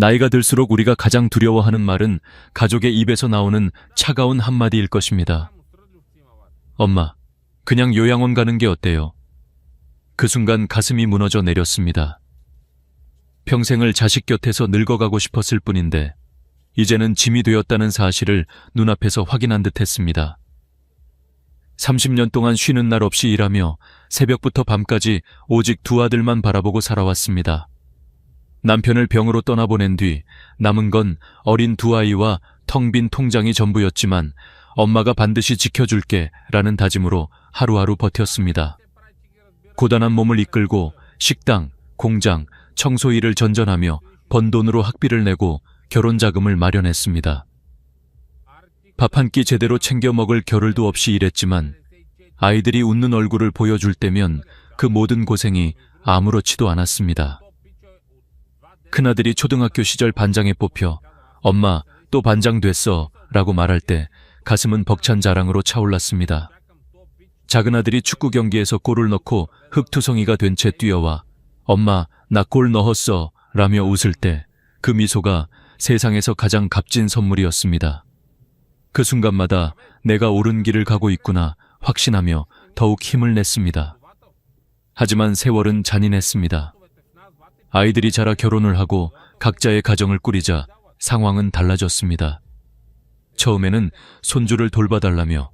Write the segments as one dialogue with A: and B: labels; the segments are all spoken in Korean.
A: 나이가 들수록 우리가 가장 두려워하는 말은 가족의 입에서 나오는 차가운 한마디일 것입니다. 엄마, 그냥 요양원 가는 게 어때요? 그 순간 가슴이 무너져 내렸습니다. 평생을 자식 곁에서 늙어가고 싶었을 뿐인데 이제는 짐이 되었다는 사실을 눈앞에서 확인한 듯 했습니다. 30년 동안 쉬는 날 없이 일하며 새벽부터 밤까지 오직 두 아들만 바라보고 살아왔습니다. 남편을 병으로 떠나보낸 뒤 남은 건 어린 두 아이와 텅 빈 통장이 전부였지만 엄마가 반드시 지켜줄게 라는 다짐으로 하루하루 버텼습니다. 고단한 몸을 이끌고 식당, 공장, 청소 일을 전전하며 번 돈으로 학비를 내고 결혼 자금을 마련했습니다. 밥 한 끼 제대로 챙겨 먹을 겨를도 없이 일했지만 아이들이 웃는 얼굴을 보여줄 때면 그 모든 고생이 아무렇지도 않았습니다. 큰아들이 초등학교 시절 반장에 뽑혀 엄마 또 반장 됐어 라고 말할 때 가슴은 벅찬 자랑으로 차올랐습니다. 작은아들이 축구 경기에서 골을 넣고 흙투성이가 된 채 뛰어와 엄마 나 골 넣었어 라며 웃을 때 그 미소가 세상에서 가장 값진 선물이었습니다. 그 순간마다 내가 옳은 길을 가고 있구나 확신하며 더욱 힘을 냈습니다. 하지만 세월은 잔인했습니다. 아이들이 자라 결혼을 하고 각자의 가정을 꾸리자 상황은 달라졌습니다. 처음에는 손주를 돌봐달라며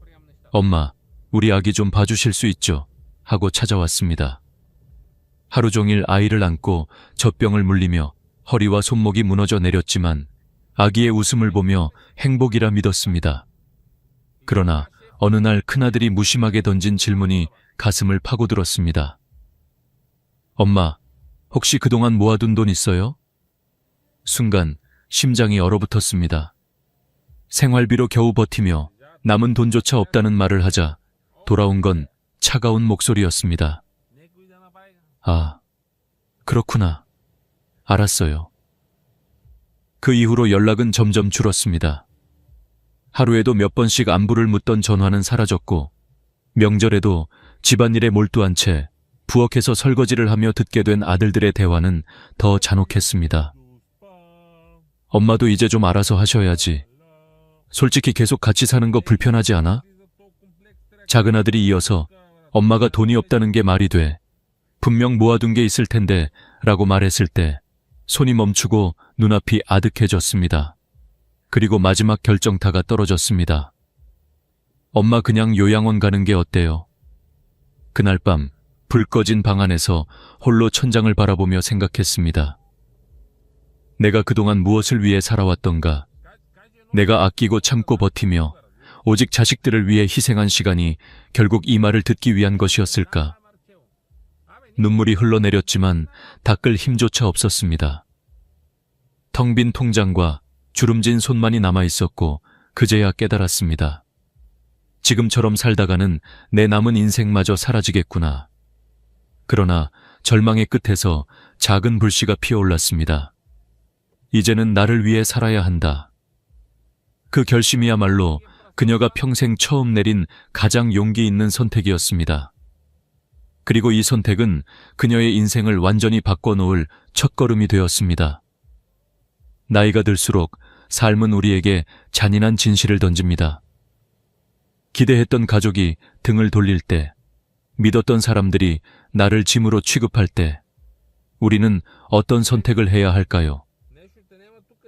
A: 엄마, 우리 아기 좀 봐주실 수 있죠? 하고 찾아왔습니다. 하루 종일 아이를 안고 젖병을 물리며 허리와 손목이 무너져 내렸지만 아기의 웃음을 보며 행복이라 믿었습니다. 그러나 어느 날 큰아들이 무심하게 던진 질문이 가슴을 파고들었습니다. 엄마, 혹시 그동안 모아둔 돈 있어요? 순간 심장이 얼어붙었습니다. 생활비로 겨우 버티며 남은 돈조차 없다는 말을 하자 돌아온 건 차가운 목소리였습니다. 아, 그렇구나. 알았어요. 그 이후로 연락은 점점 줄었습니다. 하루에도 몇 번씩 안부를 묻던 전화는 사라졌고 명절에도 집안일에 몰두한 채 부엌에서 설거지를 하며 듣게 된 아들들의 대화는 더 잔혹했습니다. 엄마도 이제 좀 알아서 하셔야지. 솔직히 계속 같이 사는 거 불편하지 않아? 작은아들이 이어서 엄마가 돈이 없다는 게 말이 돼. 분명 모아둔 게 있을 텐데 라고 말했을 때 손이 멈추고 눈앞이 아득해졌습니다. 그리고 마지막 결정타가 떨어졌습니다. 엄마 그냥 요양원 가는 게 어때요? 그날 밤 불 꺼진 방 안에서 홀로 천장을 바라보며 생각했습니다. 내가 그동안 무엇을 위해 살아왔던가? 내가 아끼고 참고 버티며 오직 자식들을 위해 희생한 시간이 결국 이 말을 듣기 위한 것이었을까? 눈물이 흘러내렸지만 닦을 힘조차 없었습니다. 텅 빈 통장과 주름진 손만이 남아있었고 그제야 깨달았습니다. 지금처럼 살다가는 내 남은 인생마저 사라지겠구나. 그러나 절망의 끝에서 작은 불씨가 피어올랐습니다. 이제는 나를 위해 살아야 한다. 그 결심이야말로 그녀가 평생 처음 내린 가장 용기 있는 선택이었습니다. 그리고 이 선택은 그녀의 인생을 완전히 바꿔놓을 첫걸음이 되었습니다. 나이가 들수록 삶은 우리에게 잔인한 진실을 던집니다. 기대했던 가족이 등을 돌릴 때, 믿었던 사람들이 나를 짐으로 취급할 때, 우리는 어떤 선택을 해야 할까요?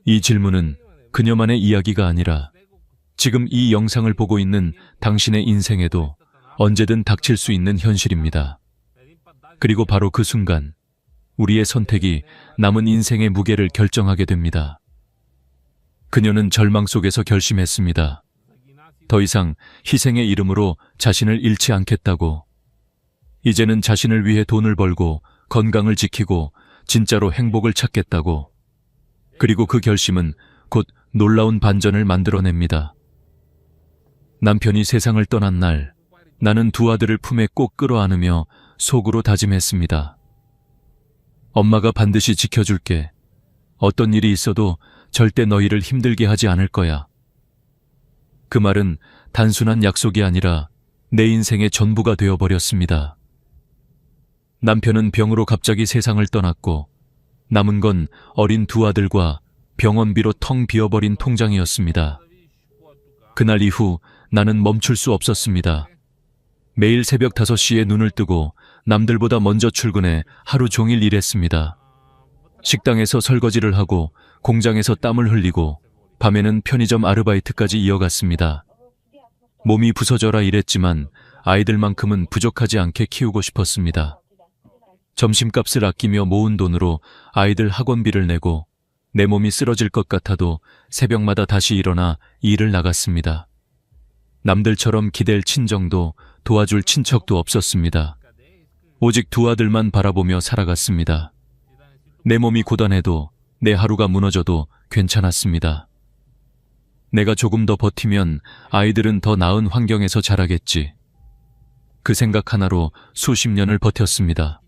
A: 이 질문은 그녀만의 이야기가 아니라 지금 이 영상을 보고 있는 당신의 인생에도 언제든 닥칠 수 있는 현실입니다. 그리고 바로 그 순간 우리의 선택이 남은 인생의 무게를 결정하게 됩니다. 그녀는 절망 속에서 결심했습니다. 더 이상 희생의 이름으로 자신을 잃지 않겠다고. 이제는 자신을 위해 돈을 벌고 건강을 지키고 진짜로 행복을 찾겠다고. 그리고 그 결심은 곧 놀라운 반전을 만들어냅니다. 남편이 세상을 떠난 날, 나는 두 아들을 품에 꼭 끌어안으며 속으로 다짐했습니다. 엄마가 반드시 지켜줄게. 어떤 일이 있어도 절대 너희를 힘들게 하지 않을 거야. 그 말은 단순한 약속이 아니라 내 인생의 전부가 되어버렸습니다. 남편은 병으로 갑자기 세상을 떠났고 남은 건 어린 두 아들과 병원비로 텅 비어버린 통장이었습니다. 그날 이후 나는 멈출 수 없었습니다. 매일 새벽 5시에 눈을 뜨고 남들보다 먼저 출근해 하루 종일 일했습니다. 식당에서 설거지를 하고 공장에서 땀을 흘리고 밤에는 편의점 아르바이트까지 이어갔습니다. 몸이 부서져라 일했지만 아이들만큼은 부족하지 않게 키우고 싶었습니다. 점심값을 아끼며 모은 돈으로 아이들 학원비를 내고 내 몸이 쓰러질 것 같아도 새벽마다 다시 일어나 일을 나갔습니다. 남들처럼 기댈 친정도 도와줄 친척도 없었습니다. 오직 두 아들만 바라보며 살아갔습니다. 내 몸이 고단해도 내 하루가 무너져도 괜찮았습니다. 내가 조금 더 버티면 아이들은 더 나은 환경에서 자라겠지. 그 생각 하나로 수십 년을 버텼습니다.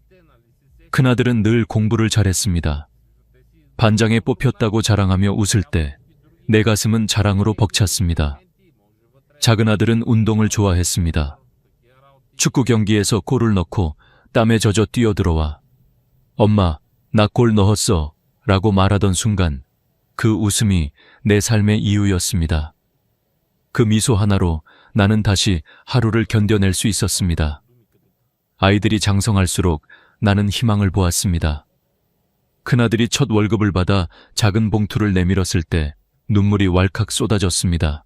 A: 큰아들은 늘 공부를 잘했습니다. 반장에 뽑혔다고 자랑하며 웃을 때 내 가슴은 자랑으로 벅찼습니다. 작은 아들은 운동을 좋아했습니다. 축구 경기에서 골을 넣고 땀에 젖어 뛰어들어와 엄마, 나 골 넣었어 라고 말하던 순간 그 웃음이 내 삶의 이유였습니다. 그 미소 하나로 나는 다시 하루를 견뎌낼 수 있었습니다. 아이들이 장성할수록 나는 희망을 보았습니다. 큰아들이 첫 월급을 받아 작은 봉투를 내밀었을 때 눈물이 왈칵 쏟아졌습니다.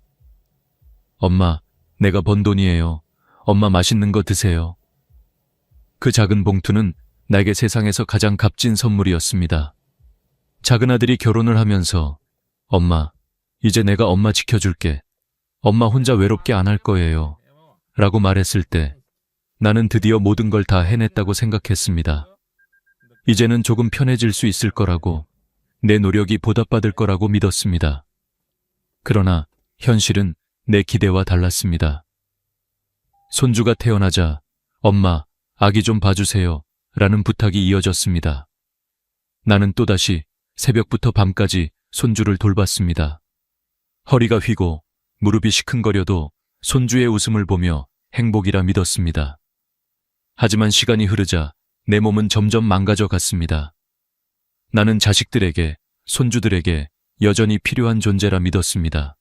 A: 엄마, 내가 번 돈이에요. 엄마 맛있는 거 드세요. 그 작은 봉투는 나에게 세상에서 가장 값진 선물이었습니다. 작은 아들이 결혼을 하면서 엄마, 이제 내가 엄마 지켜줄게. 엄마 혼자 외롭게 안 할 거예요. 라고 말했을 때 나는 드디어 모든 걸 다 해냈다고 생각했습니다. 이제는 조금 편해질 수 있을 거라고, 내 노력이 보답받을 거라고 믿었습니다. 그러나 현실은 내 기대와 달랐습니다. 손주가 태어나자 엄마, 아기 좀 봐주세요 라는 부탁이 이어졌습니다. 나는 또다시 새벽부터 밤까지 손주를 돌봤습니다. 허리가 휘고 무릎이 시큰거려도 손주의 웃음을 보며 행복이라 믿었습니다. 하지만 시간이 흐르자 내 몸은 점점 망가져 갔습니다. 나는 자식들에게, 손주들에게 여전히 필요한 존재라 믿었습니다.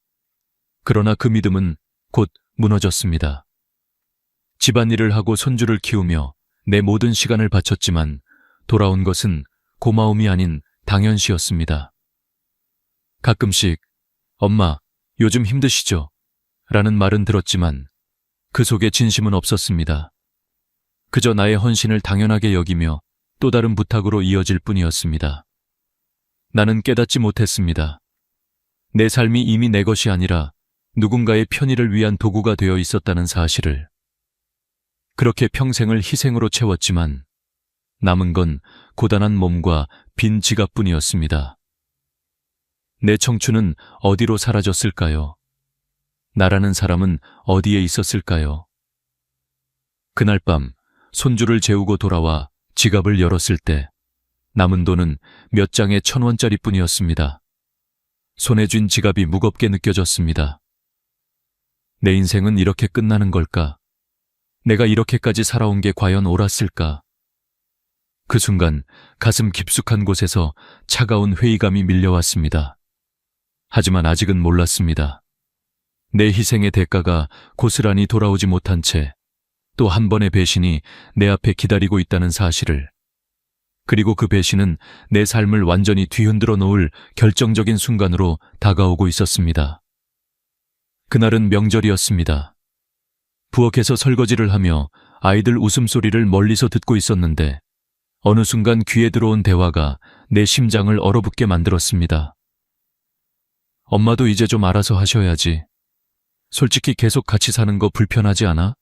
A: 그러나 그 믿음은 곧 무너졌습니다. 집안일을 하고 손주를 키우며 내 모든 시간을 바쳤지만 돌아온 것은 고마움이 아닌 당연시였습니다. 가끔씩 엄마, 요즘 힘드시죠? 라는 말은 들었지만 그 속에 진심은 없었습니다. 그저 나의 헌신을 당연하게 여기며 또 다른 부탁으로 이어질 뿐이었습니다. 나는 깨닫지 못했습니다. 내 삶이 이미 내 것이 아니라 누군가의 편의를 위한 도구가 되어 있었다는 사실을. 그렇게 평생을 희생으로 채웠지만 남은 건 고단한 몸과 빈 지갑뿐이었습니다. 내 청춘은 어디로 사라졌을까요? 나라는 사람은 어디에 있었을까요? 그날 밤 손주를 재우고 돌아와 지갑을 열었을 때 남은 돈은 몇 장의 1,000원짜리 뿐이었습니다. 손에 쥔 지갑이 무겁게 느껴졌습니다. 내 인생은 이렇게 끝나는 걸까? 내가 이렇게까지 살아온 게 과연 옳았을까? 그 순간 가슴 깊숙한 곳에서 차가운 회의감이 밀려왔습니다. 하지만 아직은 몰랐습니다. 내 희생의 대가가 고스란히 돌아오지 못한 채 또 한 번의 배신이 내 앞에 기다리고 있다는 사실을. 그리고 그 배신은 내 삶을 완전히 뒤흔들어 놓을 결정적인 순간으로 다가오고 있었습니다. 그날은 명절이었습니다. 부엌에서 설거지를 하며 아이들 웃음소리를 멀리서 듣고 있었는데 어느 순간 귀에 들어온 대화가 내 심장을 얼어붙게 만들었습니다. 엄마도 이제 좀 알아서 하셔야지. 솔직히 계속 같이 사는 거 불편하지 않아?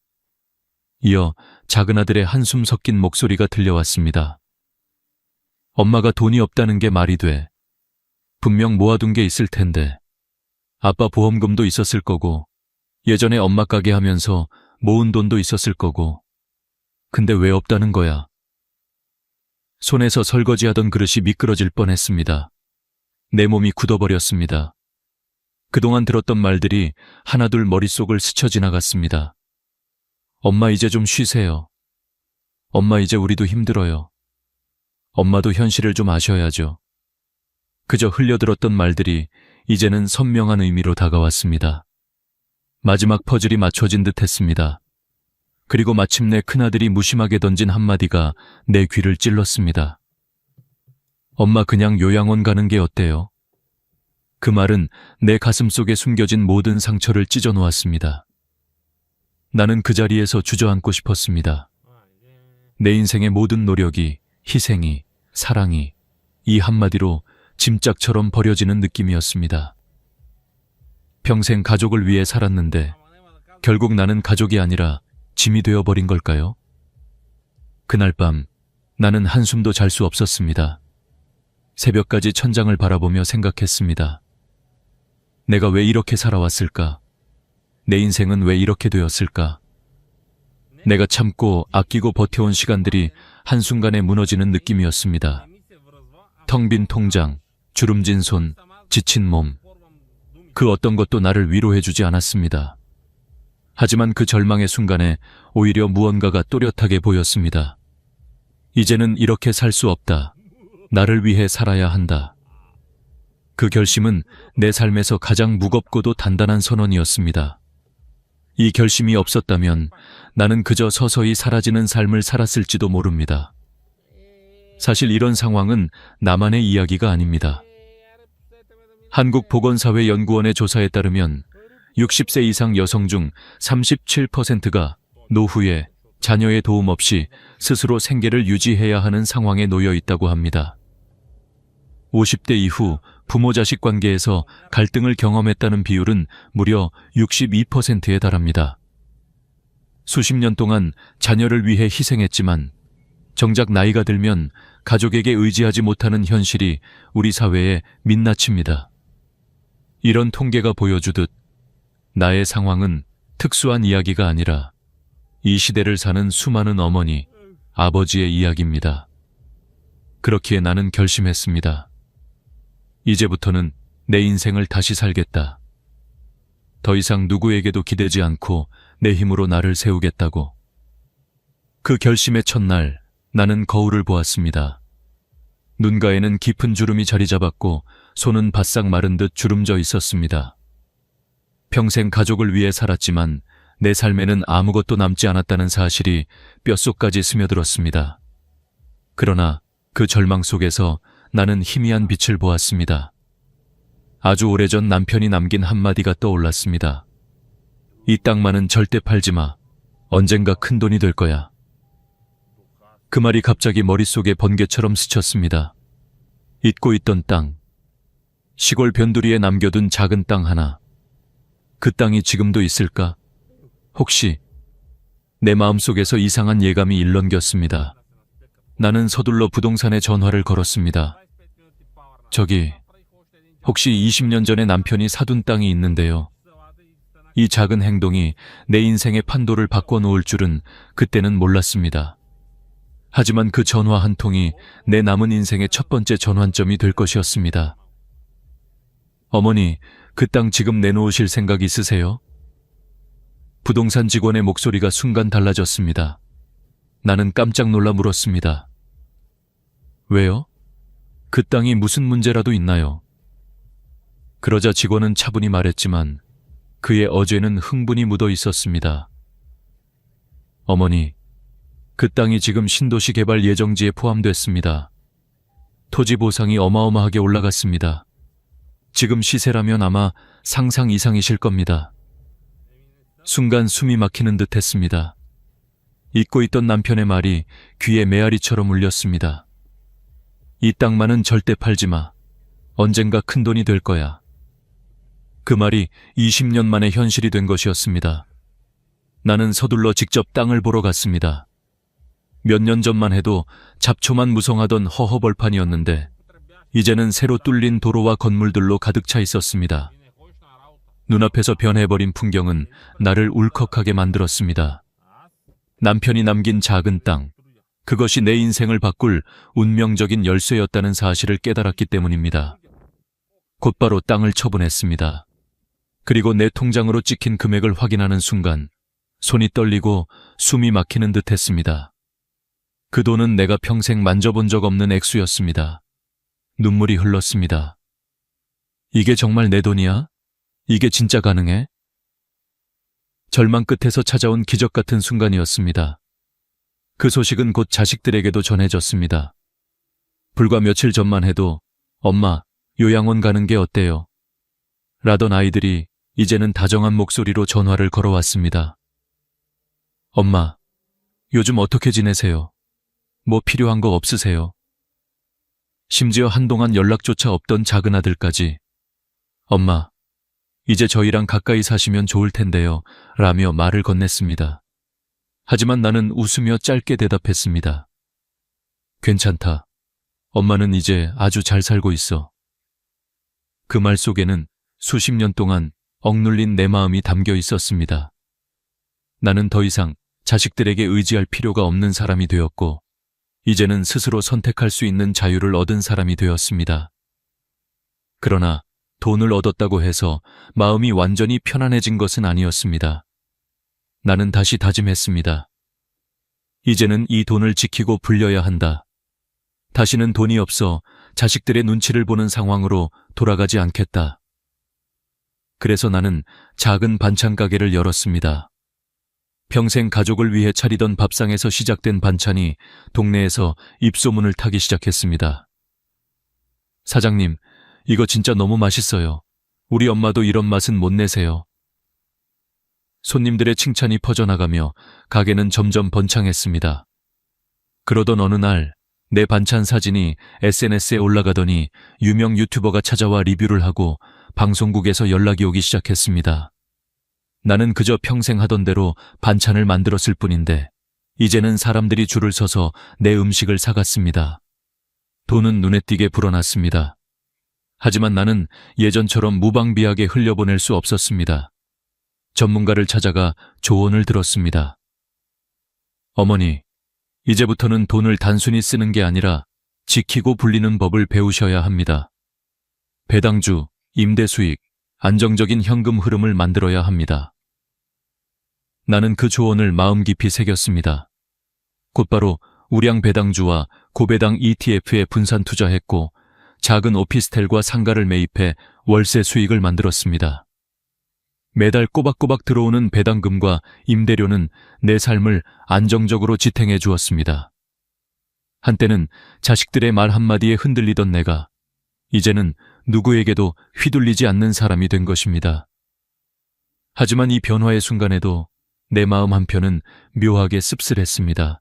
A: 이어 작은 아들의 한숨 섞인 목소리가 들려왔습니다. 엄마가 돈이 없다는 게 말이 돼. 분명 모아둔 게 있을 텐데. 아빠 보험금도 있었을 거고, 예전에 엄마 가게 하면서 모은 돈도 있었을 거고. 근데 왜 없다는 거야? 손에서 설거지하던 그릇이 미끄러질 뻔했습니다. 내 몸이 굳어버렸습니다. 그동안 들었던 말들이 하나둘 머릿속을 스쳐 지나갔습니다. 엄마 이제 좀 쉬세요. 엄마 이제 우리도 힘들어요. 엄마도 현실을 좀 아셔야죠. 그저 흘려들었던 말들이 이제는 선명한 의미로 다가왔습니다. 마지막 퍼즐이 맞춰진 듯 했습니다. 그리고 마침내 큰아들이 무심하게 던진 한마디가 내 귀를 찔렀습니다. 엄마 그냥 요양원 가는 게 어때요? 그 말은 내 가슴 속에 숨겨진 모든 상처를 찢어 놓았습니다. 나는 그 자리에서 주저앉고 싶었습니다. 내 인생의 모든 노력이, 희생이, 사랑이 이 한마디로 짐짝처럼 버려지는 느낌이었습니다. 평생 가족을 위해 살았는데 결국 나는 가족이 아니라 짐이 되어버린 걸까요? 그날 밤 나는 한숨도 잘 수 없었습니다. 새벽까지 천장을 바라보며 생각했습니다. 내가 왜 이렇게 살아왔을까? 내 인생은 왜 이렇게 되었을까? 내가 참고 아끼고 버텨온 시간들이 한순간에 무너지는 느낌이었습니다. 텅 빈 통장, 주름진 손, 지친 몸. 그 어떤 것도 나를 위로해주지 않았습니다. 하지만 그 절망의 순간에 오히려 무언가가 또렷하게 보였습니다. 이제는 이렇게 살 수 없다. 나를 위해 살아야 한다. 그 결심은 내 삶에서 가장 무겁고도 단단한 선언이었습니다. 이 결심이 없었다면 나는 그저 서서히 사라지는 삶을 살았을지도 모릅니다. 사실 이런 상황은 나만의 이야기가 아닙니다. 한국보건사회연구원의 조사에 따르면 60세 이상 여성 중 37%가 노후에 자녀의 도움 없이 스스로 생계를 유지해야 하는 상황에 놓여 있다고 합니다. 50대 이후 부모-자식 관계에서 갈등을 경험했다는 비율은 무려 62%에 달합니다. 수십 년 동안 자녀를 위해 희생했지만 정작 나이가 들면 가족에게 의지하지 못하는 현실이 우리 사회에 민낯입니다. 이런 통계가 보여주듯 나의 상황은 특수한 이야기가 아니라 이 시대를 사는 수많은 어머니, 아버지의 이야기입니다. 그렇기에 나는 결심했습니다. 이제부터는 내 인생을 다시 살겠다. 더 이상 누구에게도 기대지 않고 내 힘으로 나를 세우겠다고. 그 결심의 첫날, 나는 거울을 보았습니다. 눈가에는 깊은 주름이 자리 잡았고 손은 바싹 마른 듯 주름져 있었습니다. 평생 가족을 위해 살았지만 내 삶에는 아무것도 남지 않았다는 사실이 뼛속까지 스며들었습니다. 그러나 그 절망 속에서 나는 희미한 빛을 보았습니다. 아주 오래전 남편이 남긴 한마디가 떠올랐습니다. 이 땅만은 절대 팔지 마. 언젠가 큰 돈이 될 거야. 그 말이 갑자기 머릿속에 번개처럼 스쳤습니다. 잊고 있던 땅. 시골 변두리에 남겨둔 작은 땅 하나. 그 땅이 지금도 있을까? 혹시 내 마음속에서 이상한 예감이 일렁겼습니다. 나는 서둘러 부동산에 전화를 걸었습니다. 저기, 혹시 20년 전에 남편이 사둔 땅이 있는데요. 이 작은 행동이 내 인생의 판도를 바꿔놓을 줄은 그때는 몰랐습니다. 하지만 그 전화 한 통이 내 남은 인생의 첫 번째 전환점이 될 것이었습니다. 어머니, 그 땅 지금 내놓으실 생각 있으세요? 부동산 직원의 목소리가 순간 달라졌습니다. 나는 깜짝 놀라 물었습니다. 왜요? 그 땅이 무슨 문제라도 있나요? 그러자 직원은 차분히 말했지만 그의 어제는 흥분이 묻어 있었습니다. 어머니, 그 땅이 지금 신도시 개발 예정지에 포함됐습니다. 토지 보상이 어마어마하게 올라갔습니다. 지금 시세라면 아마 상상 이상이실 겁니다. 순간 숨이 막히는 듯 했습니다. 잊고 있던 남편의 말이 귀에 메아리처럼 울렸습니다. 이 땅만은 절대 팔지 마. 언젠가 큰 돈이 될 거야. 그 말이 20년 만에 현실이 된 것이었습니다. 나는 서둘러 직접 땅을 보러 갔습니다. 몇 년 전만 해도 잡초만 무성하던 허허벌판이었는데 이제는 새로 뚫린 도로와 건물들로 가득 차 있었습니다. 눈앞에서 변해버린 풍경은 나를 울컥하게 만들었습니다. 남편이 남긴 작은 땅, 그것이 내 인생을 바꿀 운명적인 열쇠였다는 사실을 깨달았기 때문입니다. 곧바로 땅을 처분했습니다. 그리고 내 통장으로 찍힌 금액을 확인하는 순간 손이 떨리고 숨이 막히는 듯 했습니다. 그 돈은 내가 평생 만져본 적 없는 액수였습니다. 눈물이 흘렀습니다. 이게 정말 내 돈이야? 이게 진짜 가능해? 절망 끝에서 찾아온 기적 같은 순간이었습니다. 그 소식은 곧 자식들에게도 전해졌습니다. 불과 며칠 전만 해도 엄마, 요양원 가는 게 어때요? 라던 아이들이 이제는 다정한 목소리로 전화를 걸어왔습니다. 엄마, 요즘 어떻게 지내세요? 뭐 필요한 거 없으세요? 심지어 한동안 연락조차 없던 작은 아들까지 엄마, 이제 저희랑 가까이 사시면 좋을 텐데요. 라며 말을 건넸습니다. 하지만 나는 웃으며 짧게 대답했습니다. 괜찮다. 엄마는 이제 아주 잘 살고 있어. 그 말 속에는 수십 년 동안 억눌린 내 마음이 담겨 있었습니다. 나는 더 이상 자식들에게 의지할 필요가 없는 사람이 되었고, 이제는 스스로 선택할 수 있는 자유를 얻은 사람이 되었습니다. 그러나 돈을 얻었다고 해서 마음이 완전히 편안해진 것은 아니었습니다. 나는 다시 다짐했습니다. 이제는 이 돈을 지키고 불려야 한다. 다시는 돈이 없어 자식들의 눈치를 보는 상황으로 돌아가지 않겠다. 그래서 나는 작은 반찬 가게를 열었습니다. 평생 가족을 위해 차리던 밥상에서 시작된 반찬이 동네에서 입소문을 타기 시작했습니다. 사장님, 이거 진짜 너무 맛있어요. 우리 엄마도 이런 맛은 못 내세요. 손님들의 칭찬이 퍼져나가며 가게는 점점 번창했습니다. 그러던 어느 날 내 반찬 사진이 SNS에 올라가더니 유명 유튜버가 찾아와 리뷰를 하고 방송국에서 연락이 오기 시작했습니다. 나는 그저 평생 하던 대로 반찬을 만들었을 뿐인데 이제는 사람들이 줄을 서서 내 음식을 사갔습니다. 돈은 눈에 띄게 불어났습니다. 하지만 나는 예전처럼 무방비하게 흘려보낼 수 없었습니다. 전문가를 찾아가 조언을 들었습니다. 어머니, 이제부터는 돈을 단순히 쓰는 게 아니라 지키고 불리는 법을 배우셔야 합니다. 배당주, 임대 수익, 안정적인 현금 흐름을 만들어야 합니다. 나는 그 조언을 마음 깊이 새겼습니다. 곧바로 우량 배당주와 고배당 ETF에 분산 투자했고 작은 오피스텔과 상가를 매입해 월세 수익을 만들었습니다. 매달 꼬박꼬박 들어오는 배당금과 임대료는 내 삶을 안정적으로 지탱해 주었습니다. 한때는 자식들의 말 한마디에 흔들리던 내가 이제는 누구에게도 휘둘리지 않는 사람이 된 것입니다. 하지만 이 변화의 순간에도 내 마음 한편은 묘하게 씁쓸했습니다.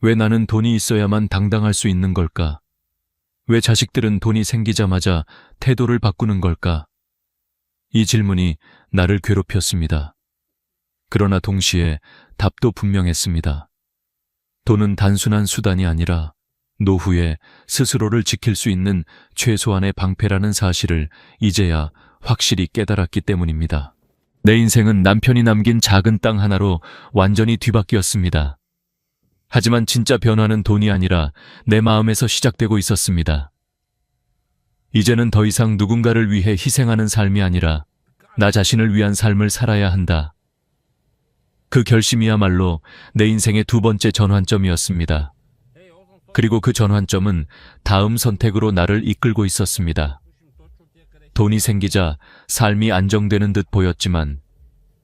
A: 왜 나는 돈이 있어야만 당당할 수 있는 걸까? 왜 자식들은 돈이 생기자마자 태도를 바꾸는 걸까? 이 질문이 나를 괴롭혔습니다. 그러나 동시에 답도 분명했습니다. 돈은 단순한 수단이 아니라 노후에 스스로를 지킬 수 있는 최소한의 방패라는 사실을 이제야 확실히 깨달았기 때문입니다. 내 인생은 남편이 남긴 작은 땅 하나로 완전히 뒤바뀌었습니다. 하지만 진짜 변화는 돈이 아니라 내 마음에서 시작되고 있었습니다. 이제는 더 이상 누군가를 위해 희생하는 삶이 아니라 나 자신을 위한 삶을 살아야 한다. 그 결심이야말로 내 인생의 두 번째 전환점이었습니다. 그리고 그 전환점은 다음 선택으로 나를 이끌고 있었습니다. 돈이 생기자 삶이 안정되는 듯 보였지만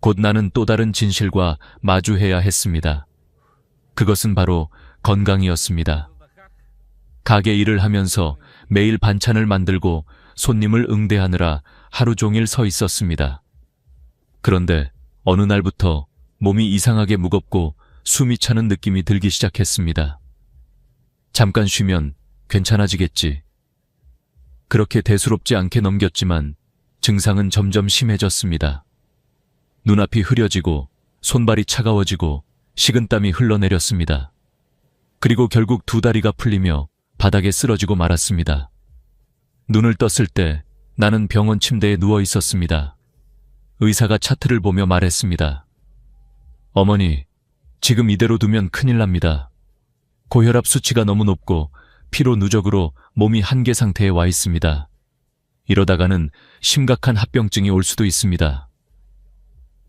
A: 곧 나는 또 다른 진실과 마주해야 했습니다. 그것은 바로 건강이었습니다. 가게 일을 하면서 매일 반찬을 만들고 손님을 응대하느라 하루 종일 서 있었습니다. 그런데 어느 날부터 몸이 이상하게 무겁고 숨이 차는 느낌이 들기 시작했습니다. 잠깐 쉬면 괜찮아지겠지. 그렇게 대수롭지 않게 넘겼지만 증상은 점점 심해졌습니다. 눈앞이 흐려지고 손발이 차가워지고 식은땀이 흘러내렸습니다. 그리고 결국 두 다리가 풀리며 바닥에 쓰러지고 말았습니다. 눈을 떴을 때 나는 병원 침대에 누워 있었습니다. 의사가 차트를 보며 말했습니다. 어머니, 지금 이대로 두면 큰일 납니다. 고혈압 수치가 너무 높고 피로 누적으로 몸이 한계 상태에 와 있습니다. 이러다가는 심각한 합병증이 올 수도 있습니다.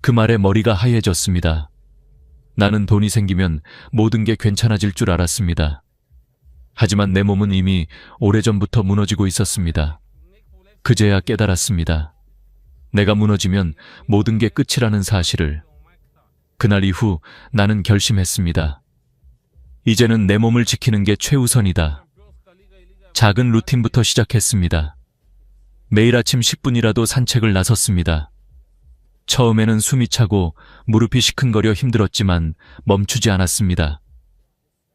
A: 그 말에 머리가 하얘졌습니다. 나는 돈이 생기면 모든 게 괜찮아질 줄 알았습니다. 하지만 내 몸은 이미 오래전부터 무너지고 있었습니다. 그제야 깨달았습니다. 내가 무너지면 모든 게 끝이라는 사실을. 그날 이후 나는 결심했습니다. 이제는 내 몸을 지키는 게 최우선이다. 작은 루틴부터 시작했습니다. 매일 아침 10분이라도 산책을 나섰습니다. 처음에는 숨이 차고 무릎이 시큰거려 힘들었지만 멈추지 않았습니다.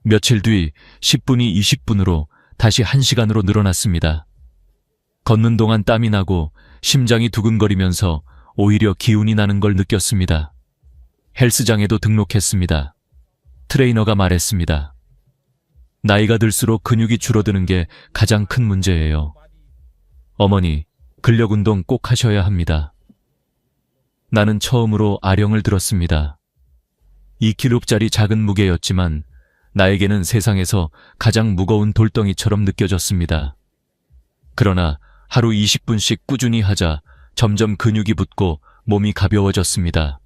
A: 며칠 뒤 10분이 20분으로 다시 1시간으로 늘어났습니다. 걷는 동안 땀이 나고 심장이 두근거리면서 오히려 기운이 나는 걸 느꼈습니다. 헬스장에도 등록했습니다. 트레이너가 말했습니다. 나이가 들수록 근육이 줄어드는 게 가장 큰 문제예요. 어머니, 근력 운동 꼭 하셔야 합니다. 나는 처음으로 아령을 들었습니다. 2kg짜리 작은 무게였지만 나에게는 세상에서 가장 무거운 돌덩이처럼 느껴졌습니다. 그러나 하루 20분씩 꾸준히 하자 점점 근육이 붙고 몸이 가벼워졌습니다.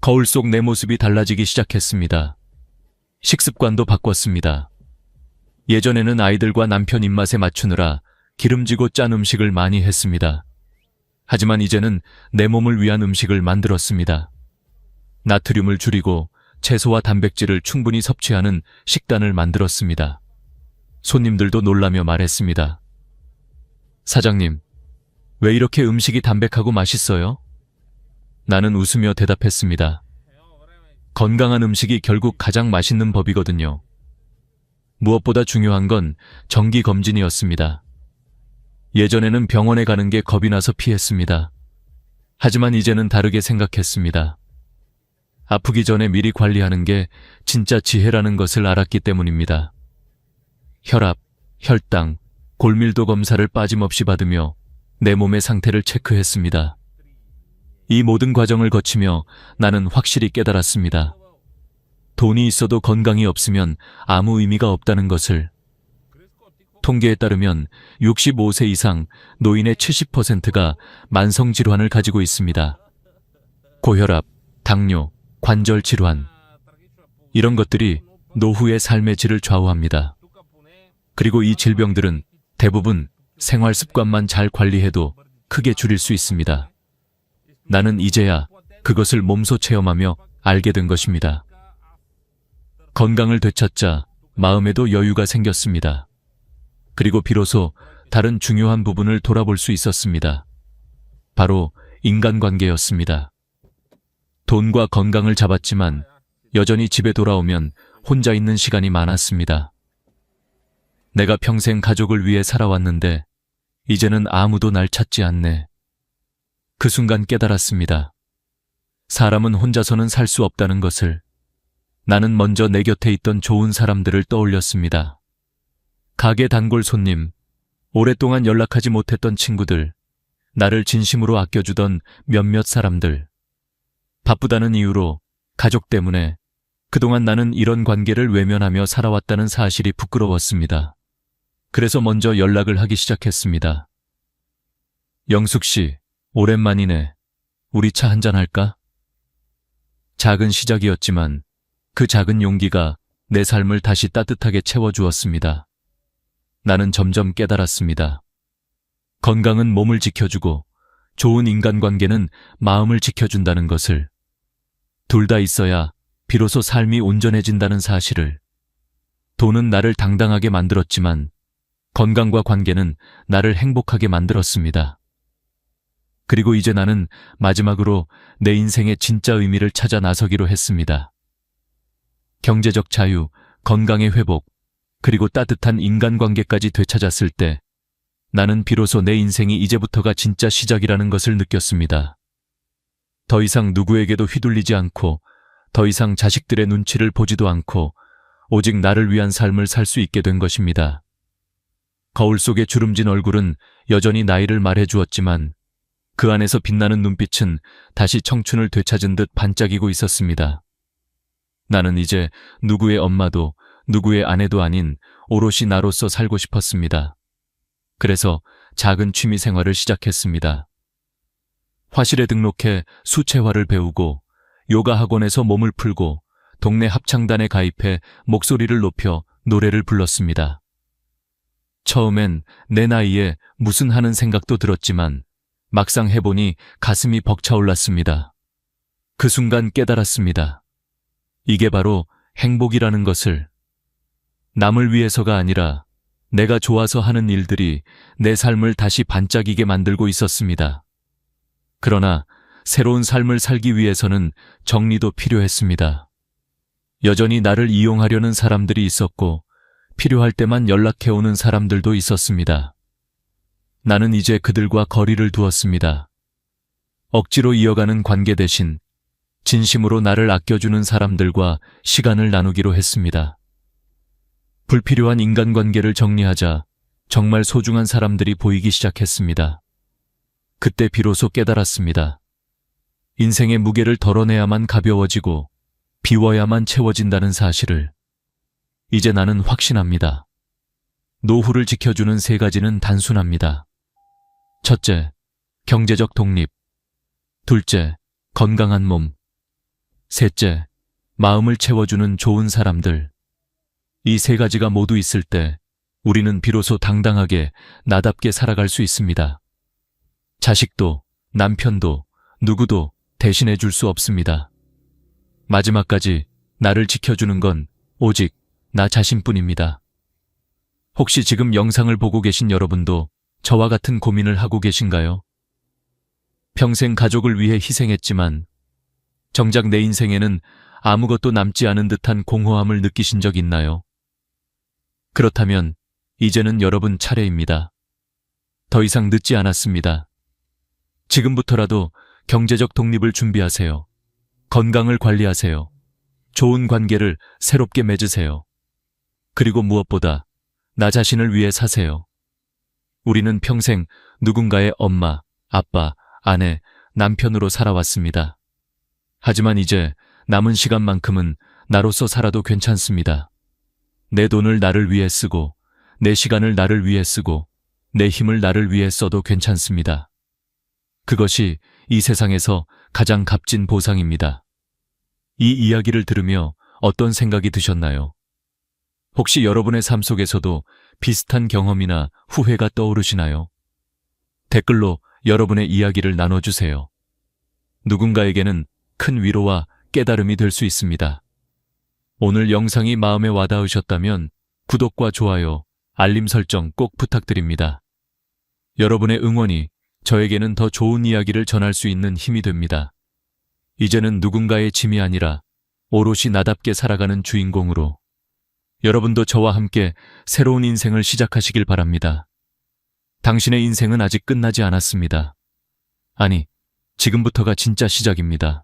A: 거울 속 내 모습이 달라지기 시작했습니다. 식습관도 바꿨습니다. 예전에는 아이들과 남편 입맛에 맞추느라 기름지고 짠 음식을 많이 했습니다. 하지만 이제는 내 몸을 위한 음식을 만들었습니다. 나트륨을 줄이고 채소와 단백질을 충분히 섭취하는 식단을 만들었습니다. 손님들도 놀라며 말했습니다. 사장님, 왜 이렇게 음식이 담백하고 맛있어요? 나는 웃으며 대답했습니다. 건강한 음식이 결국 가장 맛있는 법이거든요. 무엇보다 중요한 건 정기검진이었습니다. 예전에는 병원에 가는 게 겁이 나서 피했습니다. 하지만 이제는 다르게 생각했습니다. 아프기 전에 미리 관리하는 게 진짜 지혜라는 것을 알았기 때문입니다. 혈압, 혈당, 골밀도 검사를 빠짐없이 받으며 내 몸의 상태를 체크했습니다. 이 모든 과정을 거치며 나는 확실히 깨달았습니다. 돈이 있어도 건강이 없으면 아무 의미가 없다는 것을. 통계에 따르면 65세 이상 노인의 70%가 만성질환을 가지고 있습니다. 고혈압, 당뇨, 관절 질환. 이런 것들이 노후의 삶의 질을 좌우합니다. 그리고 이 질병들은 대부분 생활 습관만 잘 관리해도 크게 줄일 수 있습니다. 나는 이제야 그것을 몸소 체험하며 알게 된 것입니다. 건강을 되찾자 마음에도 여유가 생겼습니다. 그리고 비로소 다른 중요한 부분을 돌아볼 수 있었습니다. 바로 인간관계였습니다. 돈과 건강을 잡았지만 여전히 집에 돌아오면 혼자 있는 시간이 많았습니다. 내가 평생 가족을 위해 살아왔는데 이제는 아무도 날 찾지 않네. 그 순간 깨달았습니다. 사람은 혼자서는 살 수 없다는 것을. 나는 먼저 내 곁에 있던 좋은 사람들을 떠올렸습니다. 가게 단골 손님, 오랫동안 연락하지 못했던 친구들, 나를 진심으로 아껴주던 몇몇 사람들. 바쁘다는 이유로, 가족 때문에 그동안 나는 이런 관계를 외면하며 살아왔다는 사실이 부끄러웠습니다. 그래서 먼저 연락을 하기 시작했습니다. 영숙 씨, 오랜만이네. 우리 차 한잔 할까? 작은 시작이었지만 그 작은 용기가 내 삶을 다시 따뜻하게 채워주었습니다. 나는 점점 깨달았습니다. 건강은 몸을 지켜주고 좋은 인간관계는 마음을 지켜준다는 것을. 둘 다 있어야 비로소 삶이 온전해진다는 사실을. 돈은 나를 당당하게 만들었지만 건강과 관계는 나를 행복하게 만들었습니다. 그리고 이제 나는 마지막으로 내 인생의 진짜 의미를 찾아 나서기로 했습니다. 경제적 자유, 건강의 회복, 그리고 따뜻한 인간관계까지 되찾았을 때 나는 비로소 내 인생이 이제부터가 진짜 시작이라는 것을 느꼈습니다. 더 이상 누구에게도 휘둘리지 않고 더 이상 자식들의 눈치를 보지도 않고 오직 나를 위한 삶을 살 수 있게 된 것입니다. 거울 속의 주름진 얼굴은 여전히 나이를 말해주었지만 그 안에서 빛나는 눈빛은 다시 청춘을 되찾은 듯 반짝이고 있었습니다. 나는 이제 누구의 엄마도 누구의 아내도 아닌 오롯이 나로서 살고 싶었습니다. 그래서 작은 취미 생활을 시작했습니다. 화실에 등록해 수채화를 배우고 요가 학원에서 몸을 풀고 동네 합창단에 가입해 목소리를 높여 노래를 불렀습니다. 처음엔 내 나이에 무슨 하는 생각도 들었지만 막상 해보니 가슴이 벅차올랐습니다. 그 순간 깨달았습니다. 이게 바로 행복이라는 것을. 남을 위해서가 아니라 내가 좋아서 하는 일들이 내 삶을 다시 반짝이게 만들고 있었습니다. 그러나 새로운 삶을 살기 위해서는 정리도 필요했습니다. 여전히 나를 이용하려는 사람들이 있었고 필요할 때만 연락해오는 사람들도 있었습니다. 나는 이제 그들과 거리를 두었습니다. 억지로 이어가는 관계 대신 진심으로 나를 아껴주는 사람들과 시간을 나누기로 했습니다. 불필요한 인간관계를 정리하자 정말 소중한 사람들이 보이기 시작했습니다. 그때 비로소 깨달았습니다. 인생의 무게를 덜어내야만 가벼워지고 비워야만 채워진다는 사실을. 이제 나는 확신합니다. 노후를 지켜주는 3가지는 단순합니다. 첫째, 경제적 독립. 둘째, 건강한 몸. 셋째, 마음을 채워주는 좋은 사람들. 이 3가지가 모두 있을 때 우리는 비로소 당당하게 나답게 살아갈 수 있습니다. 자식도, 남편도, 누구도 대신해 줄 수 없습니다. 마지막까지 나를 지켜주는 건 오직 나 자신뿐입니다. 혹시 지금 영상을 보고 계신 여러분도 저와 같은 고민을 하고 계신가요? 평생 가족을 위해 희생했지만 정작 내 인생에는 아무것도 남지 않은 듯한 공허함을 느끼신 적 있나요? 그렇다면 이제는 여러분 차례입니다. 더 이상 늦지 않았습니다. 지금부터라도 경제적 독립을 준비하세요. 건강을 관리하세요. 좋은 관계를 새롭게 맺으세요. 그리고 무엇보다 나 자신을 위해 사세요. 우리는 평생 누군가의 엄마, 아빠, 아내, 남편으로 살아왔습니다. 하지만 이제 남은 시간만큼은 나로서 살아도 괜찮습니다. 내 돈을 나를 위해 쓰고, 내 시간을 나를 위해 쓰고, 내 힘을 나를 위해 써도 괜찮습니다. 그것이 이 세상에서 가장 값진 보상입니다. 이 이야기를 들으며 어떤 생각이 드셨나요? 혹시 여러분의 삶 속에서도 비슷한 경험이나 후회가 떠오르시나요? 댓글로 여러분의 이야기를 나눠주세요. 누군가에게는 큰 위로와 깨달음이 될 수 있습니다. 오늘 영상이 마음에 와닿으셨다면 구독과 좋아요, 알림 설정 꼭 부탁드립니다. 여러분의 응원이 저에게는 더 좋은 이야기를 전할 수 있는 힘이 됩니다. 이제는 누군가의 짐이 아니라 오롯이 나답게 살아가는 주인공으로 여러분도 저와 함께 새로운 인생을 시작하시길 바랍니다. 당신의 인생은 아직 끝나지 않았습니다. 아니, 지금부터가 진짜 시작입니다.